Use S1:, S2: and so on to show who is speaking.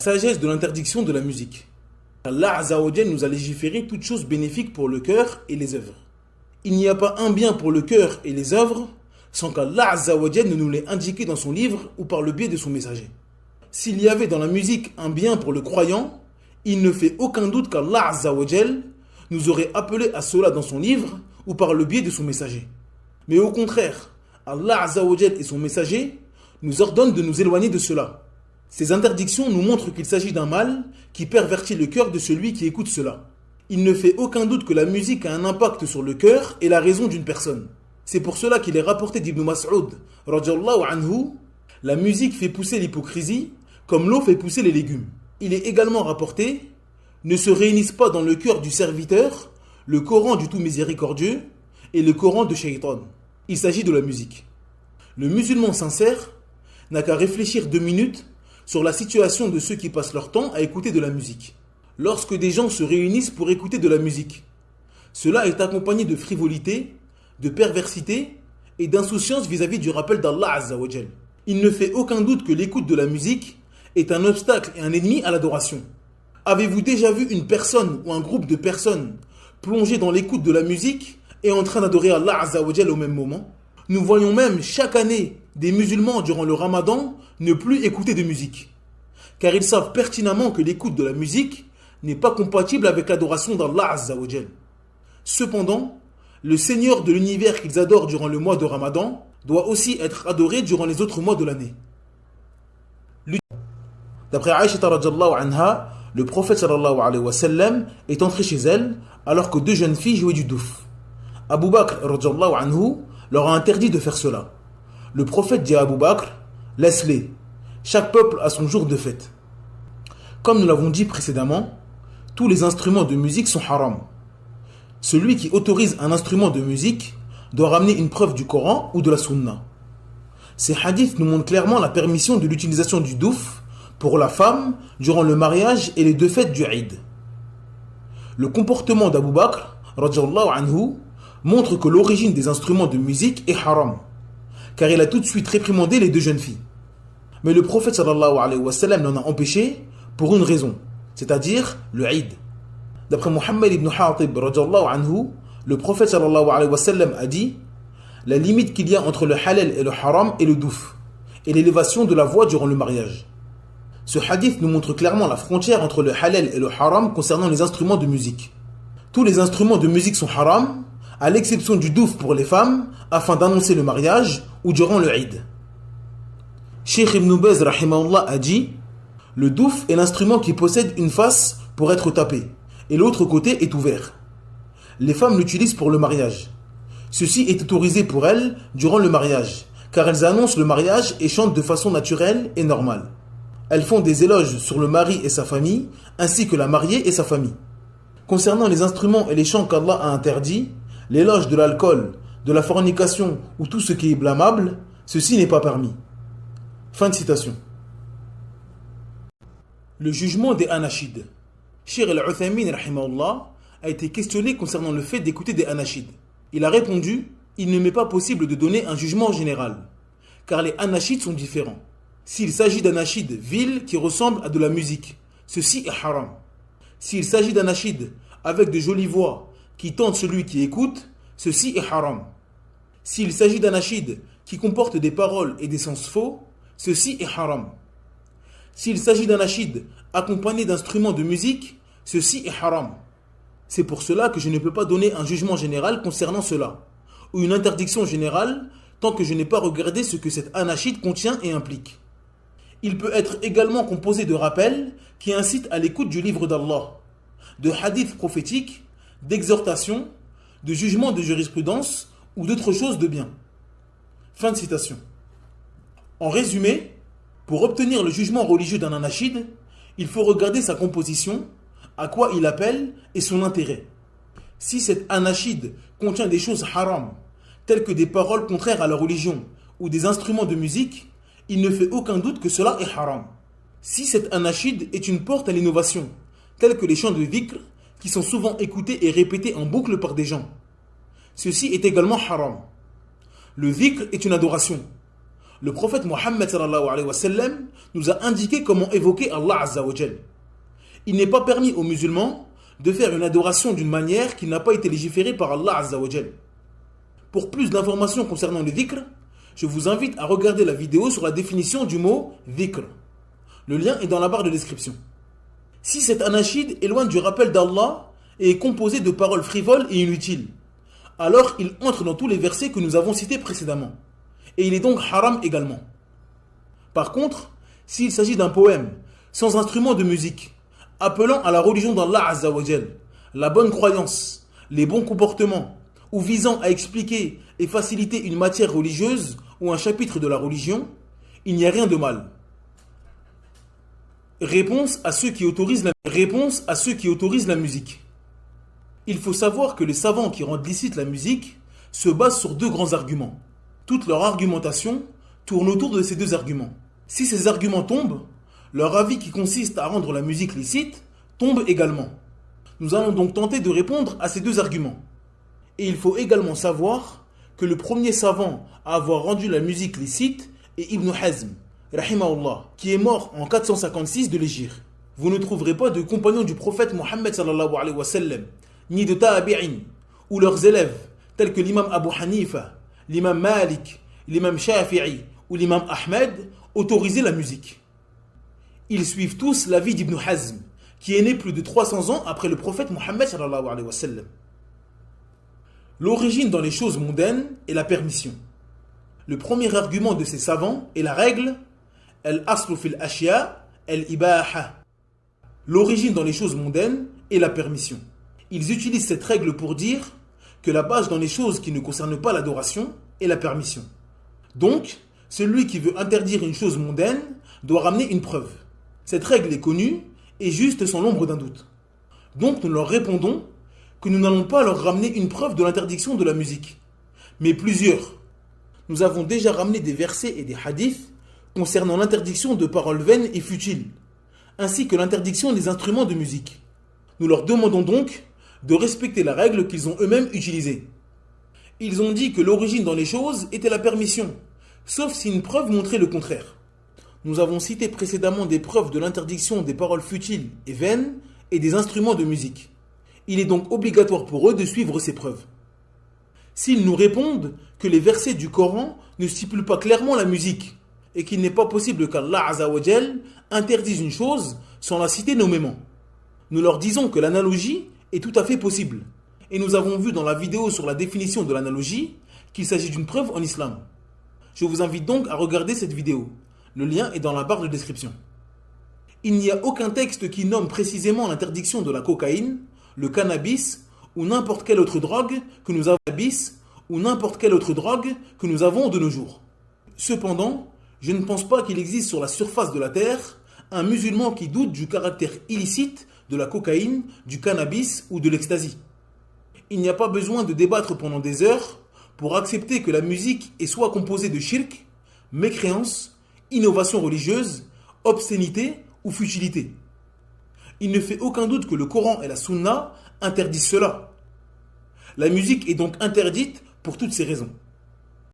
S1: Sagesse de l'interdiction de la musique. Allah Azza wa Jal nous a légiféré toutes choses bénéfiques pour le cœur et les œuvres. Il n'y a pas un bien pour le cœur et les œuvres sans qu'Allah Azza wa Jal ne nous l'ait indiqué dans son livre ou par le biais de son messager. S'il y avait dans la musique un bien pour le croyant, il ne fait aucun doute qu'Allah Azza wa Jal nous aurait appelé à cela dans son livre ou par le biais de son messager. Mais au contraire, Allah Azza wa Jal et son messager nous ordonnent de nous éloigner de cela. Ces interdictions nous montrent qu'il s'agit d'un mal qui pervertit le cœur de celui qui écoute cela. Il ne fait aucun doute que la musique a un impact sur le cœur et la raison d'une personne. C'est pour cela qu'il est rapporté d'Ibn Mas'ud, radiyallahu anhu, la musique fait pousser l'hypocrisie comme l'eau fait pousser les légumes. Il est également rapporté, ne se réunissent pas dans le cœur du serviteur le Coran du tout miséricordieux et le Coran de Shaitan. Il s'agit de la musique. Le musulman sincère n'a qu'à réfléchir 2 minutes sur la situation de ceux qui passent leur temps à écouter de la musique. Lorsque des gens se réunissent pour écouter de la musique, cela est accompagné de frivolité, de perversité et d'insouciance vis-à-vis du rappel d'Allah Azza wa Jal. Il ne fait aucun doute que l'écoute de la musique est un obstacle et un ennemi à l'adoration. Avez-vous déjà vu une personne ou un groupe de personnes plongé dans l'écoute de la musique et en train d'adorer Allah Azza wa Jal au même moment? Nous voyons même chaque année des musulmans durant le Ramadan ne plus écouter de musique. Car ils savent pertinemment que l'écoute de la musique n'est pas compatible avec l'adoration d'Allah Azza wa Jal. Cependant, le Seigneur de l'univers qu'ils adorent durant le mois de Ramadan doit aussi être adoré durant les autres mois de l'année. D'après Aïcha radhiyallahu anha, le prophète sallallahu alayhi wa sallam est entré chez elle alors que 2 jeunes filles jouaient du douf. Abu Bakr radhiyallahu anhu leur a interdit de faire cela. Le prophète dit à Abu Bakr, laisse-les, chaque peuple a son jour de fête. Comme nous l'avons dit précédemment, tous les instruments de musique sont haram. Celui qui autorise un instrument de musique doit ramener une preuve du Coran ou de la Sunna. Ces hadiths nous montrent clairement la permission de l'utilisation du douf pour la femme durant le mariage et les 2 fêtes du Eid. Le comportement d'Abu Bakr radhiyallahu anhu montre que l'origine des instruments de musique est haram, car il a tout de suite réprimandé les 2 jeunes filles. Mais le prophète sallallahu alayhi wa sallam l'en a empêché pour une raison, c'est-à-dire le Eid. D'après Muhammad ibn Hatib radhiyallahu anhu, le prophète sallallahu alayhi wa sallam a dit: la limite qu'il y a entre le halal et le haram est le douf, et l'élévation de la voix durant le mariage. Ce hadith nous montre clairement la frontière entre le halal et le haram concernant les instruments de musique. Tous les instruments de musique sont haram, à l'exception du douf pour les femmes, afin d'annoncer le mariage ou durant le Eid. Cheikh Ibn Baz rahimahullah a dit: le douf est l'instrument qui possède une face pour être tapé, et l'autre côté est ouvert. Les femmes l'utilisent pour le mariage. Ceci est autorisé pour elles durant le mariage, car elles annoncent le mariage et chantent de façon naturelle et normale. Elles font des éloges sur le mari et sa famille, ainsi que la mariée et sa famille. Concernant les instruments et les chants qu'Allah a interdits, l'éloge de l'alcool, de la fornication ou tout ce qui est blâmable, ceci n'est pas permis. Fin de citation. Le jugement des anashids. Cheikh al-Uthaymin rahimahullah a été questionné concernant le fait d'écouter des anashids. Il a répondu: il ne m'est pas possible de donner un jugement général, car les anashids sont différents. S'il s'agit d'anashids vils qui ressemblent à de la musique, ceci est haram. S'il s'agit d'anashids avec de jolies voix qui tentent celui qui écoute, ceci est haram. S'il s'agit d'anashids qui comportent des paroles et des sens faux, ceci est haram. S'il s'agit d'anashids accompagnés d'instruments de musique, ceci est haram. C'est pour cela que je ne peux pas donner un jugement général concernant cela, ou une interdiction générale tant que je n'ai pas regardé ce que cet anashid contient et implique. Il peut être également composé de rappels qui incitent à l'écoute du livre d'Allah, de hadiths prophétiques, d'exhortations, de jugements de jurisprudence ou d'autres choses de bien. Fin de citation. En résumé, pour obtenir le jugement religieux d'un anashid, il faut regarder sa composition, à quoi il appelle et son intérêt. Si cet anashid contient des choses haram, telles que des paroles contraires à la religion ou des instruments de musique, il ne fait aucun doute que cela est haram. Si cet anashid est une porte à l'innovation, telle que les chants de dhikr, qui sont souvent écoutés et répétés en boucle par des gens, ceci est également haram. Le dhikr est une adoration. Le prophète Mohammed sallallahu alayhi wa sallam nous a indiqué comment évoquer Allah Azza wa Jal. Il n'est pas permis aux musulmans de faire une adoration d'une manière qui n'a pas été légiférée par Allah Azza wa Jal. Pour plus d'informations concernant le dhikr, je vous invite à regarder la vidéo sur la définition du mot dhikr. Le lien est dans la barre de description. Si cet anachid éloigne du rappel d'Allah et est composé de paroles frivoles et inutiles, alors il entre dans tous les versets que nous avons cités précédemment. Et il est donc haram également. Par contre, s'il s'agit d'un poème sans instrument de musique, appelant à la religion d'Allah Azza wa Jal, la bonne croyance, les bons comportements, ou visant à expliquer et faciliter une matière religieuse ou un chapitre de la religion, il n'y a rien de mal. Réponse à ceux qui autorisent la musique. Il faut savoir que les savants qui rendent licite la musique se basent sur deux grands arguments. Toute leur argumentation tourne autour de ces deux arguments. Si ces arguments tombent, leur avis qui consiste à rendre la musique licite tombe également. Nous allons donc tenter de répondre à ces deux arguments. Et il faut également savoir que le premier savant à avoir rendu la musique licite est Ibn Hazm, rahimahullah, qui est mort en 456 de l'Hégire. Vous ne trouverez pas de compagnons du prophète Mohammed sallallahu alayhi wa sallam, ni de tabi'in, ou leurs élèves, tels que l'imam Abu Hanifa, l'imam Malik, l'imam Shafi'i ou l'imam Ahmed, autoriser la musique. Ils suivent tous l'avis d'Ibn Hazm, qui est né plus de 300 ans après le prophète Mohammed sallallahu alayhi wa sallam. L'origine dans les choses mondaines est la permission. Le premier argument de ces savants est la règle al-aslu fil ashya al-ibaha. L'origine dans les choses mondaines est la permission. Ils utilisent cette règle pour dire que la base dans les choses qui ne concernent pas l'adoration est la permission. Donc, celui qui veut interdire une chose mondaine doit ramener une preuve. Cette règle est connue et juste sans l'ombre d'un doute. Donc nous leur répondons que nous n'allons pas leur ramener une preuve de l'interdiction de la musique, mais plusieurs. Nous avons déjà ramené des versets et des hadiths concernant l'interdiction de paroles vaines et futiles, ainsi que l'interdiction des instruments de musique. Nous leur demandons donc de respecter la règle qu'ils ont eux-mêmes utilisée. Ils ont dit que l'origine dans les choses était la permission, sauf si une preuve montrait le contraire. Nous avons cité précédemment des preuves de l'interdiction des paroles futiles et vaines et des instruments de musique. Il est donc obligatoire pour eux de suivre ces preuves. S'ils nous répondent que les versets du Coran ne stipulent pas clairement la musique et qu'il n'est pas possible qu'Allah Azza wa Jal interdise une chose sans la citer nommément, nous leur disons que l'analogie est tout à fait possible. Et nous avons vu dans la vidéo sur la définition de l'analogie qu'il s'agit d'une preuve en islam. Je vous invite donc à regarder cette vidéo. Le lien est dans la barre de description. Il n'y a aucun texte qui nomme précisément l'interdiction de la cocaïne, le cannabis ou n'importe quelle autre drogue que nous avons de nos jours. Cependant, je ne pense pas qu'il existe sur la surface de la terre un musulman qui doute du caractère illicite de la cocaïne, du cannabis ou de l'ecstasy. Il n'y a pas besoin de débattre pendant des heures pour accepter que la musique est soit composée de shirk, mécréance, innovation religieuse, obscénité ou futilité. Il ne fait aucun doute que le Coran et la Sunna interdisent cela. La musique est donc interdite pour toutes ces raisons.